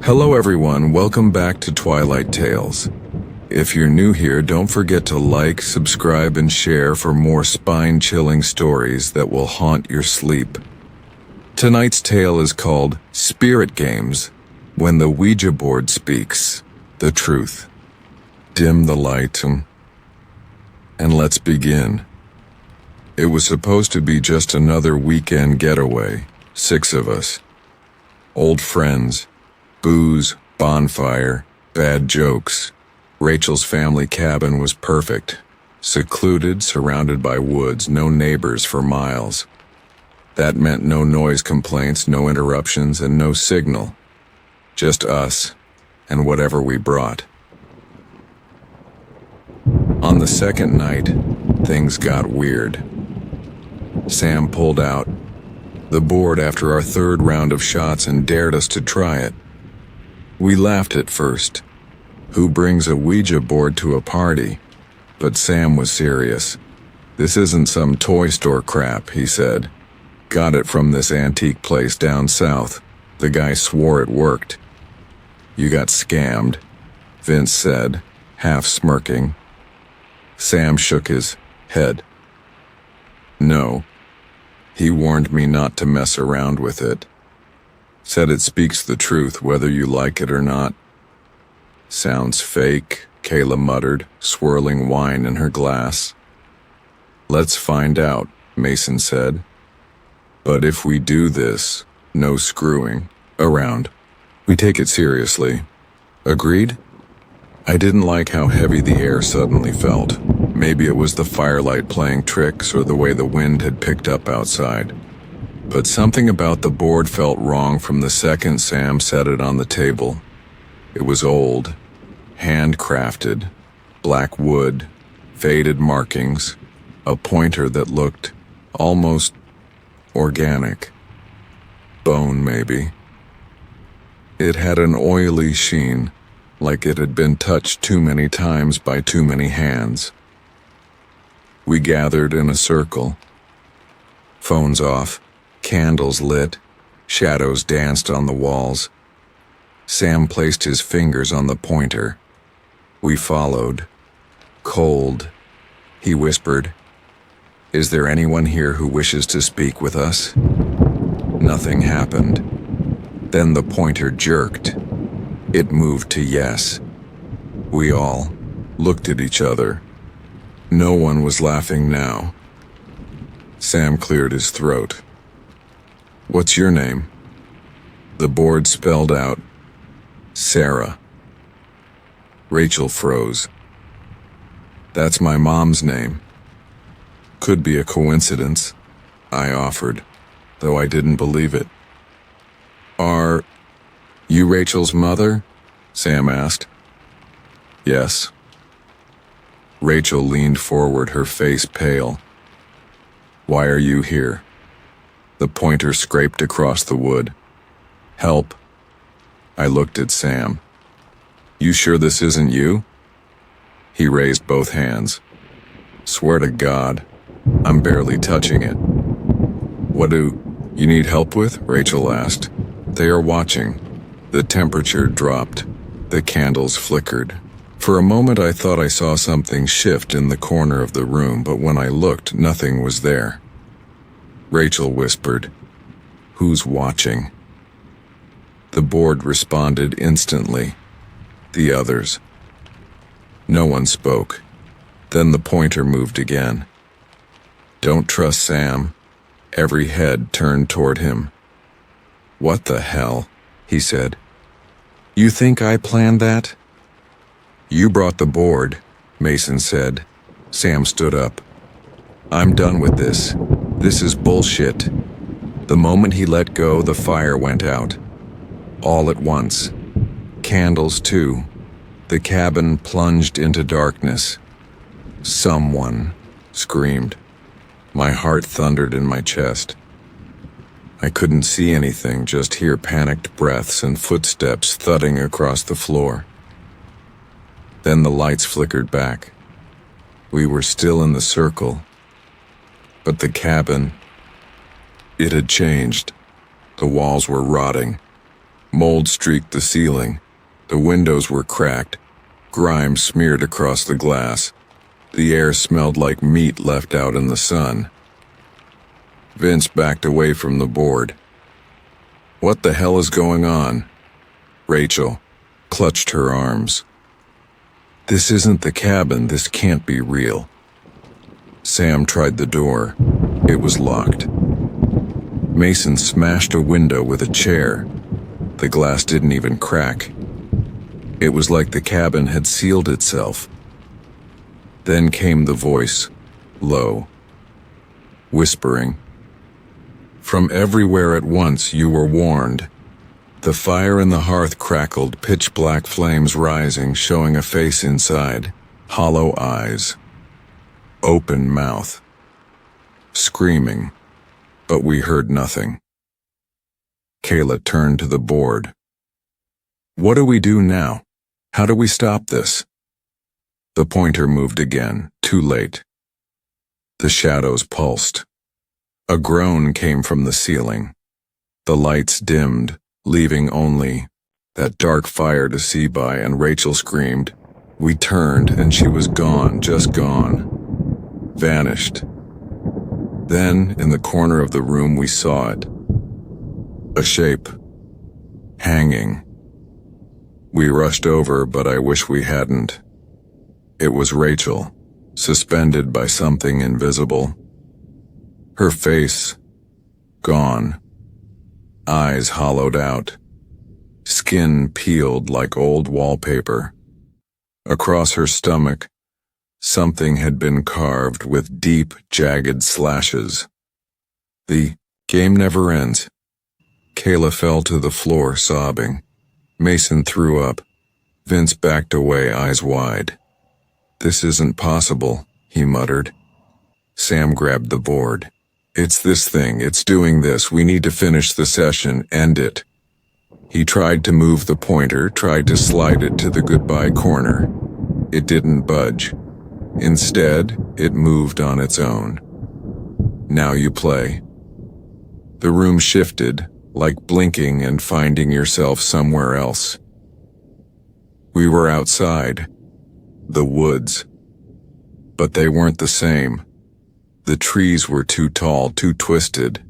Hello everyone, welcome back to Twilight Tales. If you're new here, don't forget to like, subscribe, and share for more spine-chilling stories that will haunt your sleep. Tonight's tale is called Spirit Games, When the Ouija Board Speaks the Truth. Dim the light and let's begin. It was supposed to be just another weekend getaway, 6 of us. Old friends, booze, bonfire, bad jokes. Rachel's family cabin was perfect. Secluded, surrounded by woods, no neighbors for miles. That meant no noise complaints, no interruptions, and no signal. Just us, and whatever we brought. On the second night, things got weird. Sam pulled out the board after our third round of shots and dared us to try it. We laughed at first. Who brings a Ouija board to a party? But Sam was serious. This isn't some toy store crap, he said. Got it from this antique place down south. The guy swore it worked. You got scammed, Vince said, half smirking. Sam shook his head. No. He warned me not to mess around with it. Said it speaks the truth whether you like it or not. Sounds fake, Kayla muttered, swirling wine in her glass. Let's find out, Mason said. But if we do this, no screwing around. We take it seriously. Agreed? I didn't like how heavy the air suddenly felt. Maybe it was the firelight playing tricks or the way the wind had picked up outside. But something about the board felt wrong from the second Sam set it on the table. It was old, handcrafted, black wood, faded markings, a pointer that looked almost organic. Bone, maybe. It had an oily sheen, like it had been touched too many times by too many hands. We gathered in a circle. Phones off, candles lit, shadows danced on the walls. Sam placed his fingers on the pointer. We followed. Cold. He whispered, "Is there anyone here who wishes to speak with us?" Nothing happened. Then the pointer jerked. It moved to yes. We all looked at each other. No one was laughing now. Sam cleared his throat. "What's your name?" The board spelled out, Sarah. Rachel froze. "That's my mom's name." "Could be a coincidence," I offered, though I didn't believe it. "Are you Rachel's mother?" Sam asked. "Yes." Rachel leaned forward, her face pale. "Why are you here?" The pointer scraped across the wood. "Help." I looked at Sam. "You sure this isn't you?" He raised both hands. "Swear to God, I'm barely touching it." "What do you need help with?" Rachel asked. "They are watching." The temperature dropped. The candles flickered. For a moment I thought I saw something shift in the corner of the room, but when I looked, nothing was there. Rachel whispered, "Who's watching?" The board responded instantly. The others. No one spoke. Then the pointer moved again. "Don't trust Sam." Every head turned toward him. "What the hell?" he said. "You think I planned that?" "You brought the board," Mason said. Sam stood up. "I'm done with this. This is bullshit." The moment he let go, the fire went out. All at once. Candles, too. The cabin plunged into darkness. "Someone!" screamed. My heart thundered in my chest. I couldn't see anything, just hear panicked breaths and footsteps thudding across the floor. Then the lights flickered back. We were still in the circle. But the cabin, it had changed. The walls were rotting. Mold streaked the ceiling. The windows were cracked. Grime smeared across the glass. The air smelled like meat left out in the sun. Vince backed away from the board. "What the hell is going on?" Rachel clutched her arms. "This isn't the cabin. This can't be real." Sam tried the door. It was locked. Mason smashed a window with a chair. The glass didn't even crack. It was like the cabin had sealed itself. Then came the voice, low, whispering. "From everywhere at once you were warned." The fire in the hearth crackled, pitch-black flames rising, showing a face inside, hollow eyes, open mouth, screaming, but we heard nothing. Kayla turned to the board. "What do we do now? How do we stop this?" The pointer moved again, too late. The shadows pulsed. A groan came from the ceiling. The lights dimmed, leaving only that dark fire to see by, and Rachel screamed. We turned, and she was gone, just gone. Vanished. Then, in the corner of the room, we saw it. A shape. Hanging. We rushed over, but I wish we hadn't. It was Rachel, suspended by something invisible. Her face, gone. Eyes hollowed out. Skin peeled like old wallpaper. Across her stomach, something had been carved with deep, jagged slashes. The game never ends. Kayla fell to the floor, sobbing. Mason threw up. Vince backed away, eyes wide. "This isn't possible," he muttered. Sam grabbed the board. "It's this thing, it's doing this, we need to finish the session, end it." He tried to move the pointer, tried to slide it to the goodbye corner. It didn't budge. Instead, it moved on its own. "Now you play." The room shifted, like blinking and finding yourself somewhere else. We were outside. The woods. But they weren't the same. The trees were too tall, too twisted.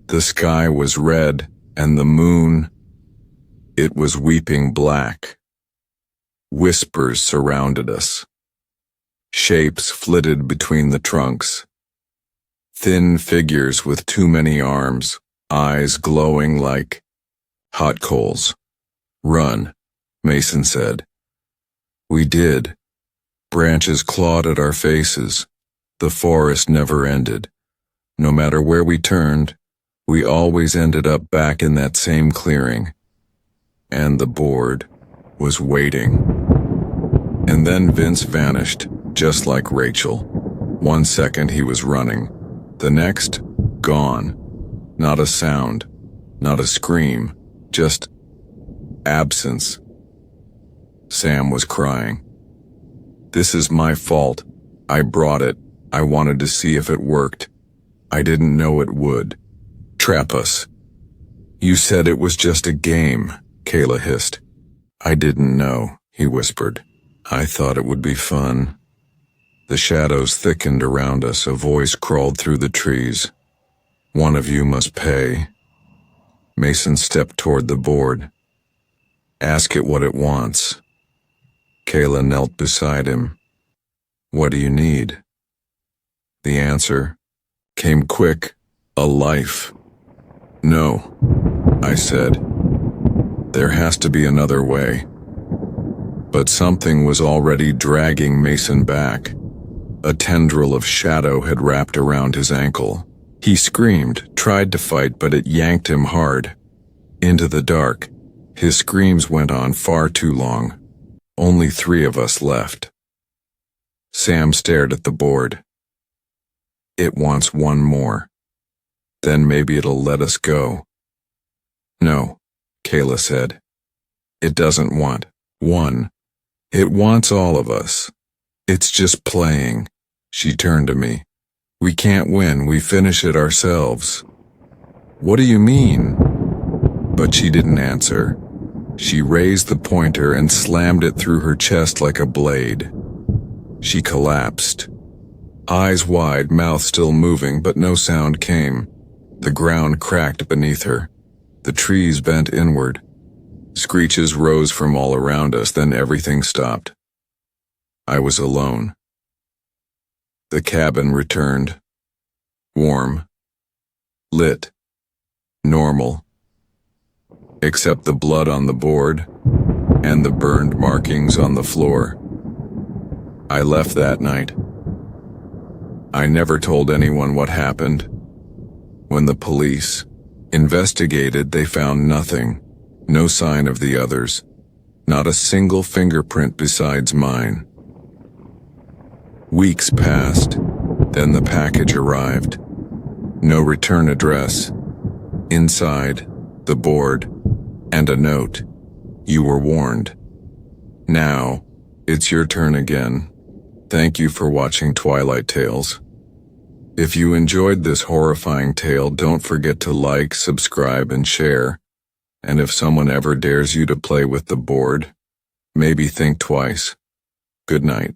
The sky was red, and the moon, it was weeping black. Whispers surrounded us. Shapes flitted between the trunks. Thin figures with too many arms, eyes glowing like hot coals. "Run," Mason said. We did. Branches clawed at our faces. The forest never ended. No matter where we turned, we always ended up back in that same clearing. And the board was waiting. And then Vince vanished, just like Rachel. 1 second he was running. The next, gone. Not a sound, not a scream, just absence. Sam was crying. "This is my fault. I brought it. I wanted to see if it worked. I didn't know it would. Trap us." "You said it was just a game," Kayla hissed. "I didn't know," he whispered. "I thought it would be fun." The shadows thickened around us. A voice crawled through the trees. "One of you must pay." Mason stepped toward the board. "Ask it what it wants." Kayla knelt beside him. "What do you need?" The answer came quick. "A life." "No," I said. "There has to be another way." But something was already dragging Mason back. A tendril of shadow had wrapped around his ankle. He screamed, tried to fight, but it yanked him hard. Into the dark. His screams went on far too long. Only 3 of us left. Sam stared at the board. "It wants one more. Then maybe it'll let us go." "No," Kayla said. "It doesn't want one. It wants all of us. It's just playing." She turned to me. "We can't win. We finish it ourselves." "What do you mean?" But she didn't answer. She raised the pointer and slammed it through her chest like a blade. She collapsed. Eyes wide, mouth still moving, but no sound came. The ground cracked beneath her. The trees bent inward. Screeches rose from all around us, then everything stopped. I was alone. The cabin returned. Warm. Lit. Normal. Except the blood on the board and the burned markings on the floor. I left that night. I never told anyone what happened. When the police investigated, they found nothing. No sign of the others. Not a single fingerprint besides mine. Weeks passed. Then the package arrived. No return address. Inside, the board, and a note. You were warned. Now, it's your turn again. Thank you for watching Twilight Tales. If you enjoyed this horrifying tale, don't forget to like, subscribe, and share. And if someone ever dares you to play with the board, maybe think twice. Good night.